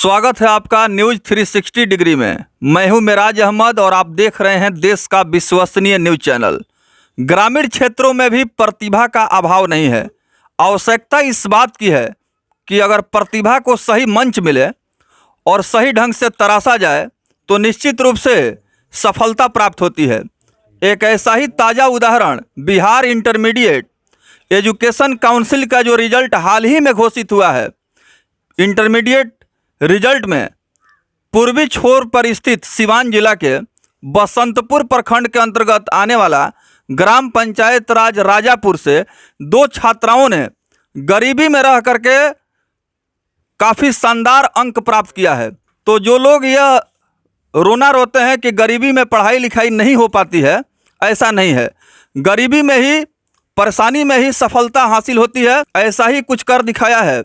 स्वागत है आपका न्यूज 360 डिग्री में। मैं हूं मेराज अहमद और आप देख रहे हैं देश का विश्वसनीय न्यूज चैनल। ग्रामीण क्षेत्रों में भी प्रतिभा का अभाव नहीं है। आवश्यकता इस बात की है कि अगर प्रतिभा को सही मंच मिले और सही ढंग से तराशा जाए तो निश्चित रूप से सफलता प्राप्त होती है। एक ऐसा ही ताज़ा उदाहरण बिहार इंटरमीडिएट एजुकेशन काउंसिल का जो रिजल्ट हाल ही में घोषित हुआ है। इंटरमीडिएट रिजल्ट में पूर्वी छोर पर स्थित सिवान जिला के बसंतपुर प्रखंड के अंतर्गत आने वाला ग्राम पंचायत राज राजापुर से दो छात्राओं ने गरीबी में रह करके काफ़ी शानदार अंक प्राप्त किया है। तो जो लोग यह रोना रोते हैं कि गरीबी में पढ़ाई लिखाई नहीं हो पाती है, ऐसा नहीं है। गरीबी में ही, परेशानी में ही सफलता हासिल होती है। ऐसा ही कुछ कर दिखाया है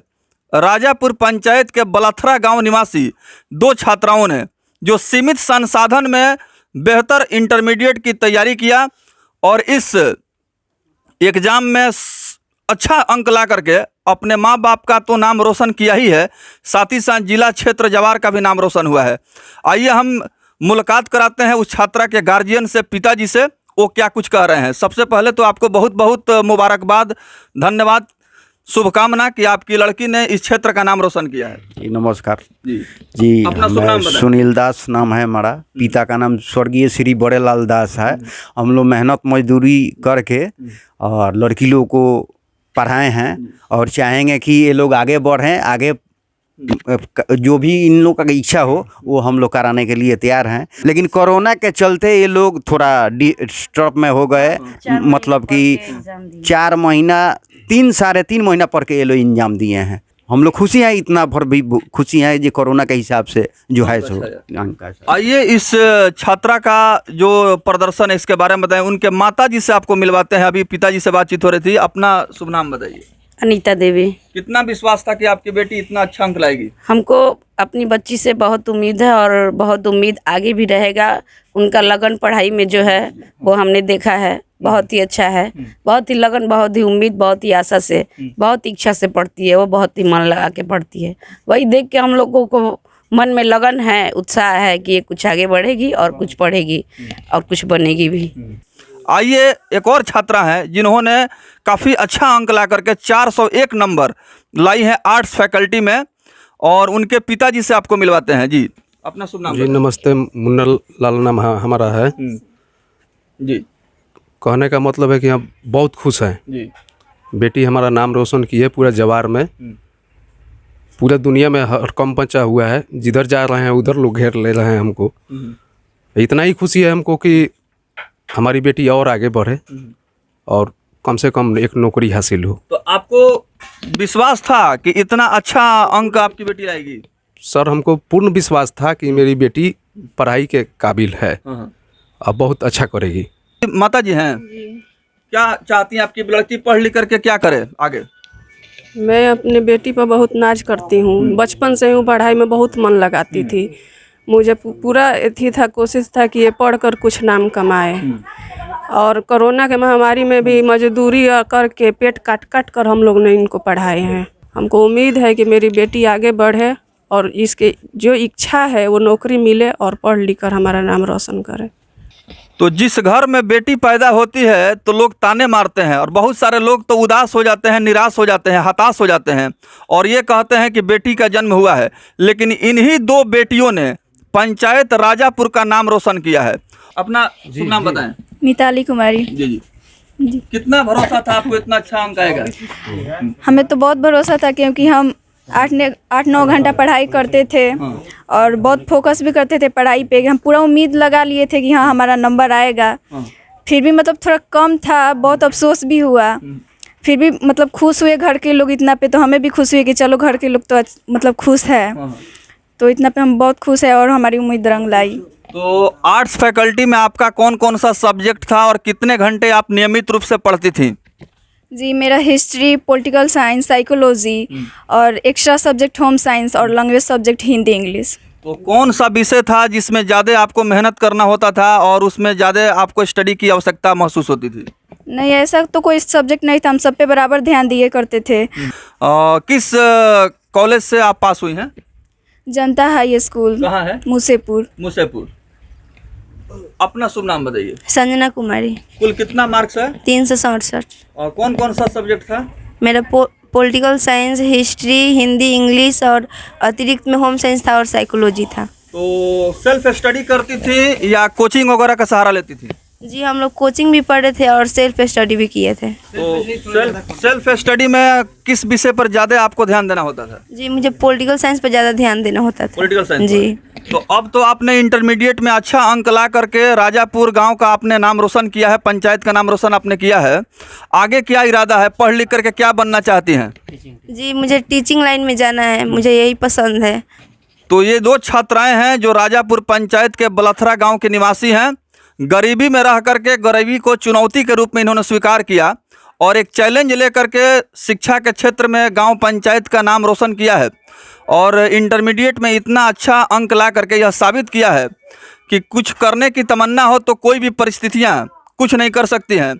राजापुर पंचायत के बलथरा गांव निवासी दो छात्राओं ने, जो सीमित संसाधन में बेहतर इंटरमीडिएट की तैयारी किया और इस एग्ज़ाम में अच्छा अंक ला करके अपने माँ बाप का तो नाम रोशन किया ही है, साथ ही साथ जिला क्षेत्र जवार का भी नाम रोशन हुआ है। आइए हम मुलाकात कराते हैं उस छात्रा के गार्जियन से, पिताजी से, वो क्या कुछ कह रहे हैं। सबसे पहले तो आपको बहुत बहुत मुबारकबाद, धन्यवाद, शुभकामना कि आपकी लड़की ने इस क्षेत्र का नाम रोशन किया है। जी नमस्कार जी अपना शुभ नाम बताएं। सुनील दास नाम है हमारा, पिता का नाम स्वर्गीय श्री बड़ेलाल दास है। हम लोग मेहनत मजदूरी करके और लड़की लोगों को पढ़ाए हैं और चाहेंगे कि ये लोग आगे बढ़ें, आगे जो भी इन लोग का इच्छा हो वो हम लोग कराने के लिए तैयार हैं। लेकिन कोरोना के चलते ये लोग थोड़ा डिस्टर्ब में हो गए, मतलब कि 4 महीना 3-3.5 महीना पढ़ के ये लोग एग्जाम दिए हैं। हम लोग खुशी हैं, इतना भर भी खुशी हैं जो कोरोना के हिसाब से जो है सो। आइए इस छात्रा का जो प्रदर्शन है इसके बारे में बताएं। उनके माता जी से आपको मिलवाते हैं। अभी पिताजी से बातचीत हो रही थी। अपना शुभ नाम बताइए। अनीता देवी। कितना विश्वास था कि आपकी बेटी इतना अच्छा अंक लाएगी? हमको अपनी बच्ची से बहुत उम्मीद है और बहुत उम्मीद आगे भी रहेगा। उनका लगन पढ़ाई में जो है वो हमने देखा है, बहुत ही अच्छा है। बहुत ही लगन, बहुत ही उम्मीद, बहुत ही आशा से, बहुत इच्छा से पढ़ती है। वो बहुत ही मन लगा के पढ़ती है। वही देख के हम लोगों को मन में लगन है, उत्साह है कि ये कुछ आगे बढ़ेगी और कुछ पढ़ेगी और कुछ बनेगी भी। आइए एक और छात्रा हैं जिन्होंने काफ़ी अच्छा अंक ला करके 401 नंबर लाई है आर्ट्स फैकल्टी में, और उनके पिताजी से आपको मिलवाते हैं। जी अपना शुभ नाम। जी नमस्ते, मुन्ना लाल नाम हमारा है। जी कहने का मतलब है कि हम बहुत खुश हैं। जी बेटी हमारा नाम रोशन की है पूरा जवार में, पूरा दुनिया में हड़कंप मचा हुआ है। जिधर जा रहे हैं उधर लोग घेर ले रहे हैं हमको। इतना ही खुशी है हमको कि हमारी बेटी और आगे बढ़े और कम से कम एक नौकरी हासिल हो। तो आपको विश्वास था कि इतना अच्छा अंक आपकी बेटी लाएगी? सर, हमको पूर्ण विश्वास था कि मेरी बेटी पढ़ाई के काबिल है और बहुत अच्छा करेगी। माता जी हैं, क्या चाहती हैं आपकी लड़की पढ़ लिख करके क्या करे आगे? मैं अपने बेटी पर बहुत नाज करती हूँ। बचपन से हूँ पढ़ाई में बहुत मन लगाती थी। मुझे पूरा थी था, कोशिश था कि ये पढ़कर कुछ नाम कमाए। और कोरोना के महामारी में भी मजदूरी करके पेट काट काट कर हम लोग ने इनको पढ़ाए हैं। हमको उम्मीद है कि मेरी बेटी आगे बढ़े और इसके जो इच्छा है वो नौकरी मिले और पढ़ लिख कर हमारा नाम रोशन करे। तो जिस घर में बेटी पैदा होती है तो लोग ताने मारते हैं और बहुत सारे लोग तो उदास हो जाते हैं, निराश हो जाते हैं, हताश हो जाते हैं और ये कहते हैं कि बेटी का जन्म हुआ है। लेकिन इन्हीं दो बेटियों ने पंचायत राजापुर का नाम रोशन किया है। अपना शुभ नाम बताएं। मिताली कुमारी। जी जी। कितना भरोसा था आपको इतना अच्छा अंक आएगा? हमें तो बहुत भरोसा था, क्योंकि हम 8-9 घंटा पढ़ाई करते थे और बहुत फोकस भी करते थे पढ़ाई पे। हम पूरा उम्मीद लगा लिए थे कि हाँ हमारा नंबर आएगा। फिर भी मतलब थोड़ा कम था, बहुत अफसोस भी हुआ। फिर भी मतलब खुश हुए घर के लोग इतना पे, तो हमें भी खुश हुए कि चलो घर के लोग तो मतलब खुश है, तो इतना पे हम बहुत खुश है और हमारी उम्मीद रंग लाई। तो आर्ट्स फैकल्टी में आपका कौन कौन सा सब्जेक्ट था और कितने घंटे आप नियमित रूप से पढ़ती थी? जी मेरा हिस्ट्री, पॉलिटिकल साइंस, साइकोलॉजी और एक्स्ट्रा सब्जेक्ट होम साइंस और लैंग्वेज सब्जेक्ट हिंदी इंग्लिश। तो कौन सा विषय था जिसमें ज़्यादा आपको मेहनत करना होता था और उसमें ज़्यादा आपको स्टडी की आवश्यकता महसूस होती थी? नहीं, ऐसा तो कोई सब्जेक्ट नहीं था, हम सब पे बराबर ध्यान दिए करते थे। किस कॉलेज से आप पास हुई हैं? जनता हाई स्कूल कहाँ है? मुसेपुर। मुसेपुर। अपना शुभ नाम बताइए। संजना कुमारी। कुल कितना मार्क्स है? 367। और कौन कौन सा सब्जेक्ट था? मेरा political science, history, Hindi, English और अतिरिक्त में होम साइंस था और साइकोलॉजी था। तो सेल्फ स्टडी करती थी या कोचिंग वगैरह का सहारा लेती थी? जी हम लोग कोचिंग भी पढ़े थे और सेल्फ स्टडी भी किए थे। तो सेल्फ स्टडी में किस विषय पर ज़्यादा आपको ध्यान देना होता था? जी मुझे पॉलिटिकल साइंस पर ज़्यादा ध्यान देना होता था। पॉलिटिकल साइंस जी। तो अब तो आपने इंटरमीडिएट में अच्छा अंक ला करके राजापुर गांव का आपने नाम रोशन किया है, पंचायत का नाम रोशन आपने किया है। आगे क्या इरादा है? पढ़ लिख करके क्या बनना चाहती हैं? जी मुझे टीचिंग लाइन में जाना है, मुझे यही पसंद है। तो ये दो छात्राएं हैं जो राजापुर पंचायत के बलथरा गांव के निवासी हैं। गरीबी में रह करके गरीबी को चुनौती के रूप में इन्होंने स्वीकार किया और एक चैलेंज लेकर के शिक्षा के क्षेत्र में गांव पंचायत का नाम रोशन किया है और इंटरमीडिएट में इतना अच्छा अंक ला करके यह साबित किया है कि कुछ करने की तमन्ना हो तो कोई भी परिस्थितियां कुछ नहीं कर सकती हैं।